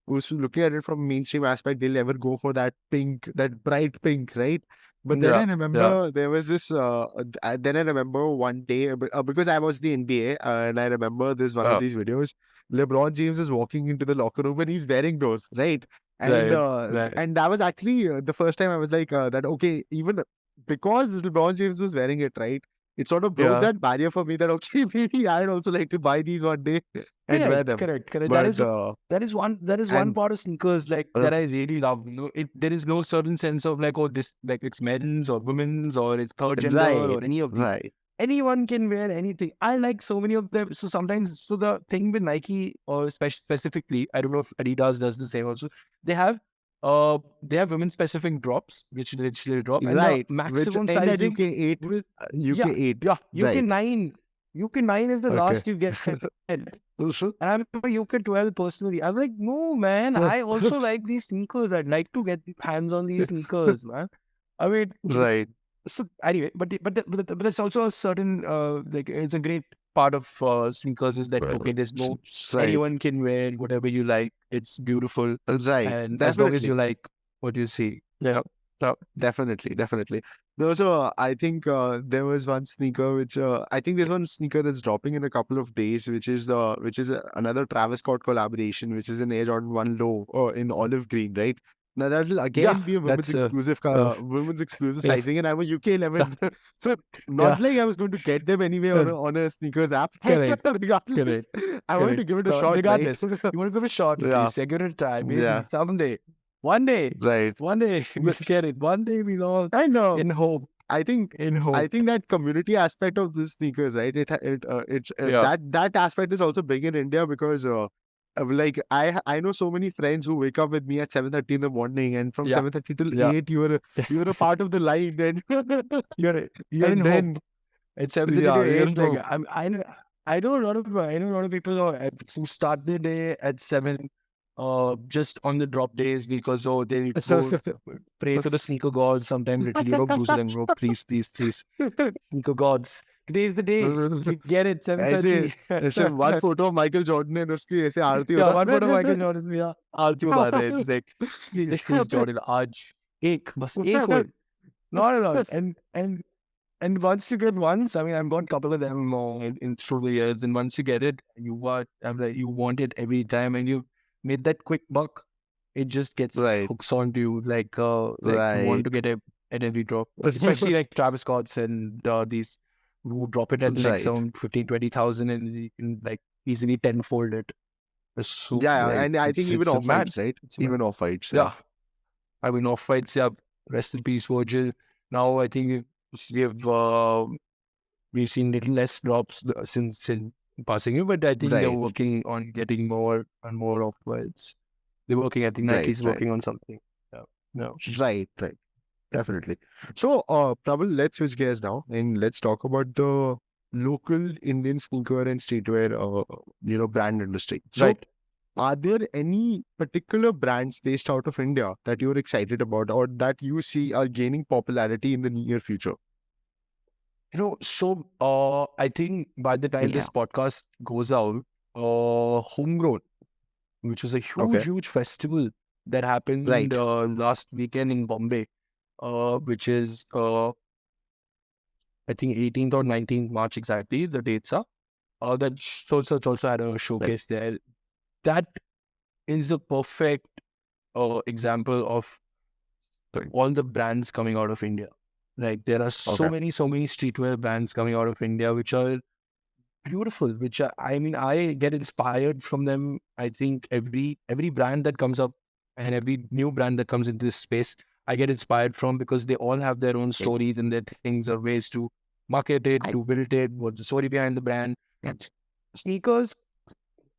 who's looking at it from a mainstream aspect, they'll ever go for that pink, that bright pink, right? But then Yeah, I yeah. remember there was this. Then I remember one day because I was the NBA, and I remember this one of Oh, these videos. LeBron James is walking into the locker room and he's wearing those, right? right, right. And that was actually the first time I was like that. Okay, even because LeBron James was wearing it, right? It sort of broke Yeah, that barrier for me that okay, maybe I'd also like to buy these one day and wear correct, them. correct, correct. But That is one and part of sneakers like uh, that I really love. There is no certain sense of like, oh, this like it's men's or women's or it's third gender right, or any of these. right, anyone can wear anything. I like so many of them. So sometimes, so the thing with Nike or specifically, I don't know if Adidas does the same also. They have women specific drops, which literally drop, and the Right, which maximum end at sizing UK 8, will, UK yeah, 8, yeah, UK right? 9. UK 9 is the Okay. last you get. And I remember UK 12 personally. I'm like, no, man, I also like these sneakers. I'd like to get hands on these sneakers, man. I mean, Right, so anyway, but that's also a certain like it's a great part of sneakers is that okay, there's no right, anyone can wear whatever you like. It's beautiful, right. and as long as Definitely. you like what you see, yeah. So Definitely, definitely. No, so I think there was one sneaker which I think there's one sneaker that's dropping in a couple of days, which is another Travis Scott collaboration, which is an Air Jordan 1 Low or in olive green, right? Now that'll yeah, again be a that's women's exclusive yeah, sizing, and I'm a UK 11, so yeah, not like I was going to get them anyway on a sneakers app, but correct, regardless, correct, I wanted to correct. give it a So shot, right? regardless, you want to give it a shot at Yeah, least. Give it a try, maybe yeah, someday, one day, right. one day we'll get it. One day we'll all I know. in hope, I think in I hope. think that community aspect of the sneakers, right? It's Yeah, that aspect is also big in India because like I know so many friends who wake up with me at 7:30 in the morning, and from yeah, 7:30 till yeah. 8 you're a part of the line, and You're in and hope. then It's 7:30 yeah, to you're 8. in Like hope. I know a lot of people who start their day at 7, just on the drop days because they go pray to the sneaker gods. Sometimes literally, bruise them, bro. Please, please, please, sneaker gods. Today is the day. We get it. ऐसे 7:30. ऐसे one photo of Michael Jordan and उसकी ऐसे आरती Yeah, होता one photo of Michael है Jordan. Yeah. आरती उतार रहे हैं it's like Please, Jordan. आज एक बस एक होए. Not a lot. And once you get once, I mean, I've got a couple of them in through the years, and once you get it, I'm like, you want it every time, and you made that quick buck, it just gets right, hooks onto you, like you want right. to get it at every drop, especially like Travis Scott's and these who drop it at like Right. some 15, 20,000, and you can like easily tenfold it. It's so Yeah, like and I think even it's a off mad, fights, right? it's a mad. Even off fights, yeah. Yeah, I mean, off fights, yeah. Rest in peace, Virgil. Now I think we have we've seen little less drops since passing you, but I think they're Right, working on getting more and more off fights. They're working. I think right, Nike's right, working on something. Yeah, no, right. Definitely. So, Prabal, let's switch gears now and let's talk about the local Indian sneaker and streetwear, brand industry. So, right. are there any particular brands based out of India that you're excited about or that you see are gaining popularity in the near future? So I think by the time Yeah. this podcast goes out, Homegrown, which was a Okay. huge festival that happened Right. last weekend in Bombay, which is I think 18th or 19th March exactly, the dates are. That SoleSearch also had a Right. showcase there. That is a perfect example of Right. all the brands coming out of India. Like there are Okay. so many streetwear brands coming out of India, which are beautiful. Which are, I mean, I get inspired from them. I think every brand that comes up and every new brand that comes into this space, I get inspired from because they all have their own Right. stories and their things or ways to market it, Right. to build it, what's the story behind the brand. Right. Sneakers,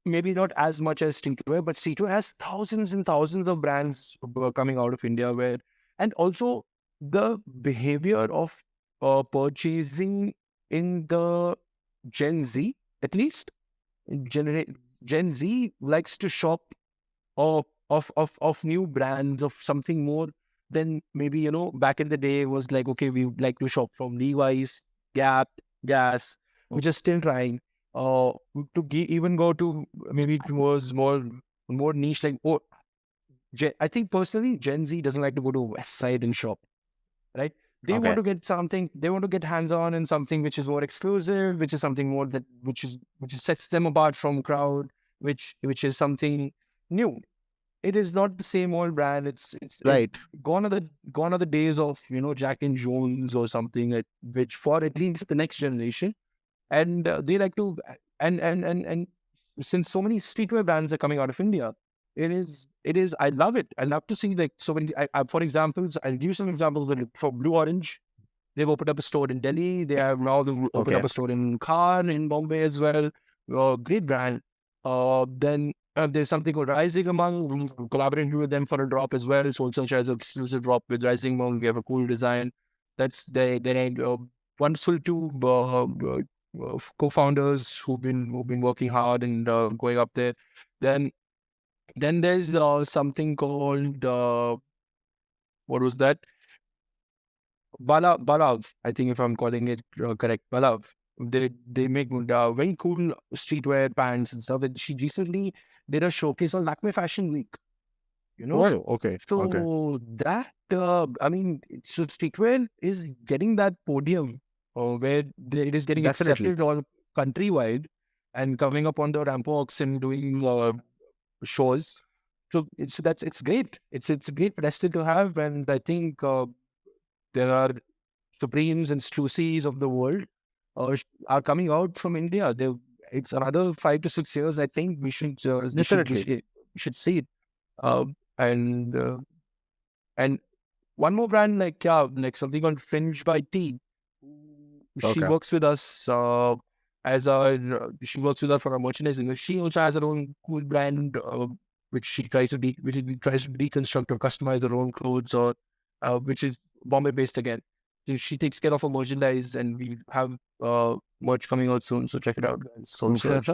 maybe not as much as streetwear, but streetwear has thousands and thousands of brands coming out of India and also the behavior of purchasing in the Gen Z, at least, Gen Z likes to shop of new brands, of something more than maybe, back in the day was like, okay, we like to shop from Levi's, Gap, Gas, which is still trying even go to maybe towards more niche, like, I think personally Gen Z doesn't like to go to West Side and shop, right? They want Okay. to get something, they want to get hands-on in something which is more exclusive, which is something more that which sets them apart from crowd, which is something new. It is not the same old brand. It Right. gone are the days of Jack and Jones or something, which for at least the next generation, and they like to and since so many streetwear brands are coming out of India, it is I love it. I love to see like so many. For examples, I'll give you some examples for Blue Orange. They've opened up a store in Delhi. They have now opened up Okay. a store in Khan in Bombay as well. Great brand. Then there's something called Rising Among. We collaborated with them for a drop as well. SoleSearch has an exclusive drop with Rising Among. We have a cool design. That's they wonderful two co-founders who've been working hard and going up there. Then there's something called what was that? Balav, I think if I'm calling it correct, Balav. They make very cool streetwear pants and stuff. And she recently did a showcase on Lakme Fashion Week. Oh, okay. Okay. So that I mean, so streetwear is getting that podium where it is getting Definitely. accepted all countrywide and coming up on the ramparts and doing shows. So it's great. It's a great prestige to have, and I think there are Supremes and Stussies of the world are coming out from India. It's another 5 to 6 years. I think we should Definitely. we should see it. And and one more brand like something called Fringe by T. She Okay. works with us she works with us for our merchandising. She also has her own cool brand which she tries to deconstruct or customize her own clothes or which is Bombay based again. So she takes care of her merchandise, and we have merch coming out soon. So check it out, guys. SoleSearch.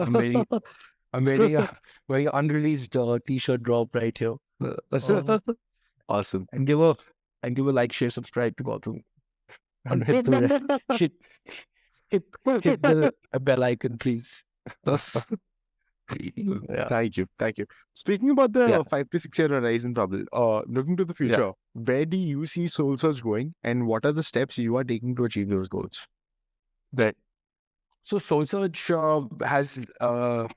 I'm wearing a very unreleased t-shirt drop right here. Awesome. And give a like, share, subscribe to Gotham. And hit the hit, hit the bell icon, please. Yeah. Thank you. Thank you. Speaking about the Yeah. 5 to 6 year horizon, Prabal, looking to the future, where do you see SoleSearch going, and what are the steps you are taking to achieve those goals? Right. So SoleSearch has a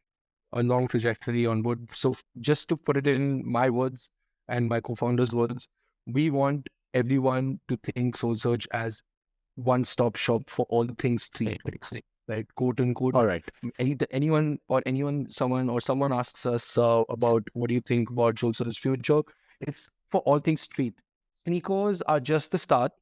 long trajectory onward. So just to put it in my words and my co-founders' words, we want everyone to think SoleSearch as one-stop shop for all things 360, right? Quote unquote. All right. Someone asks us about what do you think about SoleSearch's future? It's for all things street. Sneakers are just the start.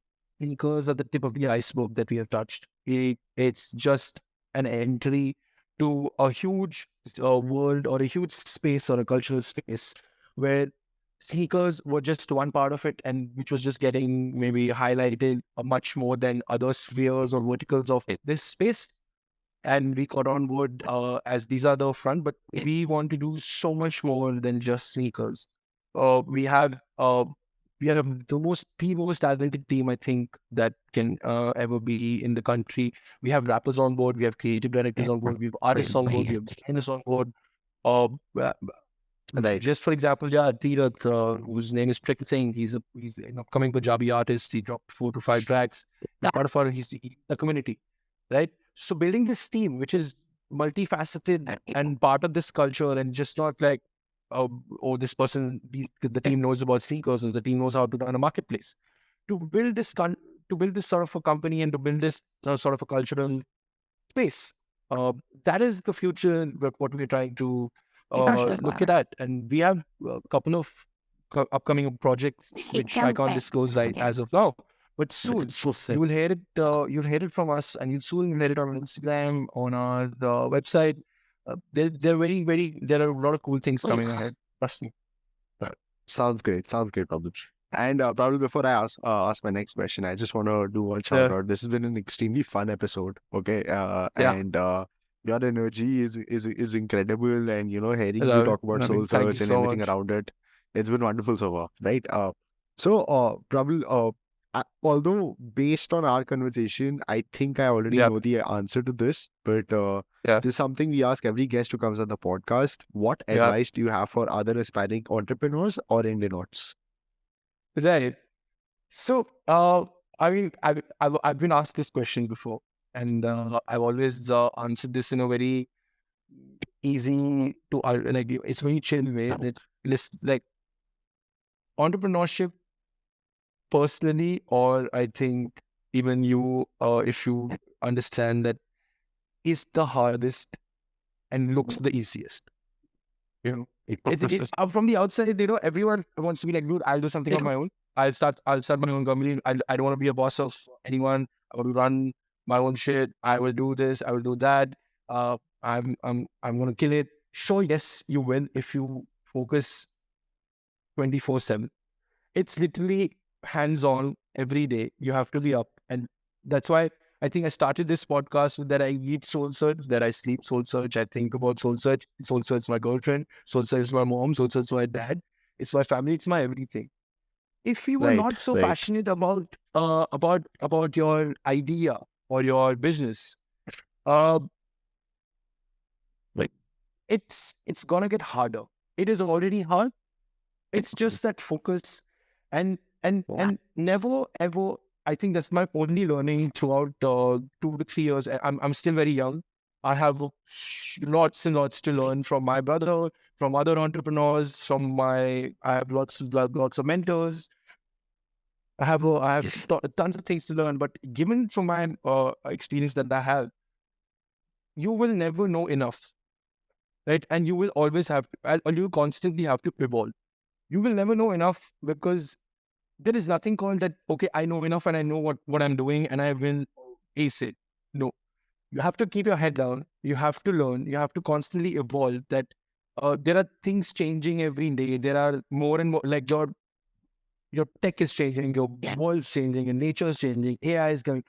Sneakers are the tip of the iceberg that we have touched. It's just an entry to a huge world or a huge space or a cultural space where sneakers were just one part of it, and which was just getting maybe highlighted much more than other spheres or verticals of this space. And we got on board as these are the front, but we want to do so much more than just sneakers. We have the most talented team I think that can ever be in the country. We have rappers on board, we have creative directors on board, we have artists on board, we have designers on board. Uh, Right. just for example, Tirath, whose name is Trick Singh, he's an upcoming Punjabi artist. He dropped 4 to 5 tracks. He's part of he's the community, right? So building this team, which is multifaceted and part of this culture, and just not like, this person, the team knows about sneakers, or the team knows how to run a marketplace. To build this sort of a company and to build this sort of a cultural space. That is the future, what we're trying to look at that. And we have a couple of upcoming projects which I can't disclose right as of now. But soon you will hear it. You'll hear it from us, and you'll soon hear it on Instagram, on our website. They're very, very. There are a lot of cool things coming ahead. Trust me. Sounds great. Sounds great, Prabal. And probably before I ask my next question, I just want to do one shout out. This has been an extremely fun episode. Okay. And your energy is incredible, and hearing you talk about SoleSearch and everything around it, it's been wonderful so far, right? Probably although based on our conversation, I think I already know the answer to this, but this is something we ask every guest who comes on the podcast. What advice do you have for other aspiring entrepreneurs or Indianauts? Right. So, I mean, I've been asked this question before, and I've always answered this in a very easy to like, it's very chill way that like entrepreneurship personally, or I think even you, if you understand that, is the hardest and looks the easiest. From the outside, everyone wants to be like, dude, I'll do something on my own. I'll start my own company. I don't want to be a boss of anyone. I will run my own shit. I will do this. I will do that. I'm gonna kill it. Sure, yes, you will if you focus 24/7. It's literally hands-on every day. You have to be up, and that's why I think I started this podcast with that I eat SoleSearch, that I sleep SoleSearch, I think about SoleSearch. SoleSearch is my girlfriend. SoleSearch is my mom. SoleSearch is my dad. It's my family. It's my everything. If you were Right, not so right, passionate about your idea or your business, uh, like it's gonna get harder. It is already hard. It's just that focus and never ever. I think that's my only learning throughout 2 to 3 years. I'm still very young. I have lots and lots to learn from my brother, from other entrepreneurs, I have lots of mentors. I have tons of things to learn. But given from my experience that I have, you will never know enough, right? And you will always have to, or you constantly have to evolve. You will never know enough because there is nothing called that, okay, I know enough and I know what I'm doing and I will ace it. No, you have to keep your head down. You have to learn. You have to constantly evolve. That there are things changing every day. There are more and more, like your tech is changing, your world's changing, your nature is changing, AI is going.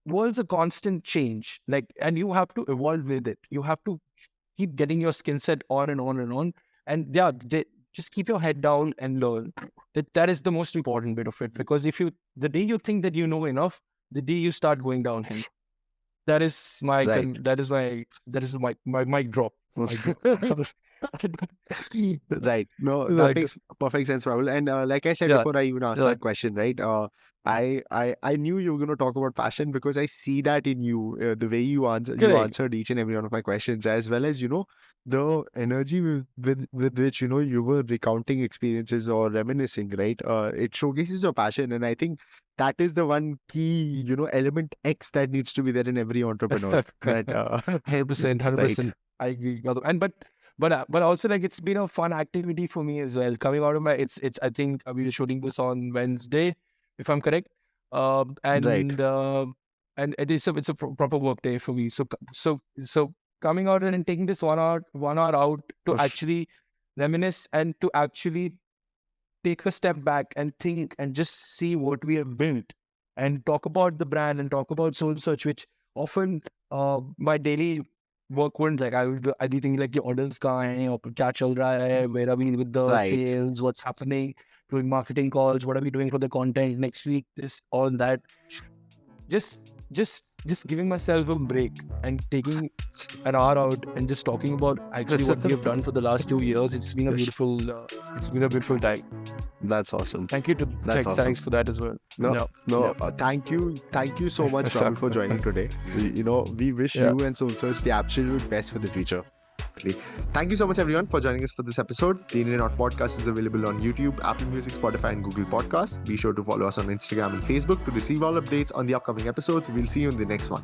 World's a constant change, like, and you have to evolve with it. You have to keep getting your skill set on and on and on. And yeah, just keep your head down and learn. That is the most important bit of it. Because the day you think that you know enough, the day you start going downhill. That is my right. that is my mic drop. Mic drop. Right. No, that Like, makes perfect sense, Rahul. And like I said yeah, before I even asked yeah, that question, right? I knew you were going to talk about passion because I see that in you, the way you correct. answered each and every one of my questions, as well as the energy with which you were recounting experiences or reminiscing, right? It showcases your passion, and I think that is the one key element X that needs to be there in every entrepreneur. That 100%, right, 100%. I agree. And but also, like, it's been a fun activity for me as well. Coming out of my it's I think we were shooting this on Wednesday, if I'm correct. Um, right. and uh, and it's a proper work day for me. So coming out and taking this 1 hour out to actually reminisce and to actually take a step back and think and just see what we have built and talk about the brand and talk about SoleSearch, which often my daily work wouldn't, like, I'd be thinking like, orders ka hai, or kya chal raha hai, where are we with the Right. sales, what's happening, doing marketing calls, what are we doing for the content next week, this, all that. Just just giving myself a break and taking an hour out and just talking about actually what we have done for the last 2 years. It's been a beautiful time. That's awesome. Thank you to That's awesome. thanks for that as well. No, Yeah. no. Yeah. Thank you so much, Prabal, for joining today. We wish Yeah. you and SoleSearch the absolute best for the future. Thank you so much, everyone, for joining us for this episode. The Indianaut podcast is available on YouTube, Apple Music, Spotify, and Google Podcasts. Be sure to follow us on Instagram and Facebook to receive all updates on the upcoming episodes. We'll see you in the next one.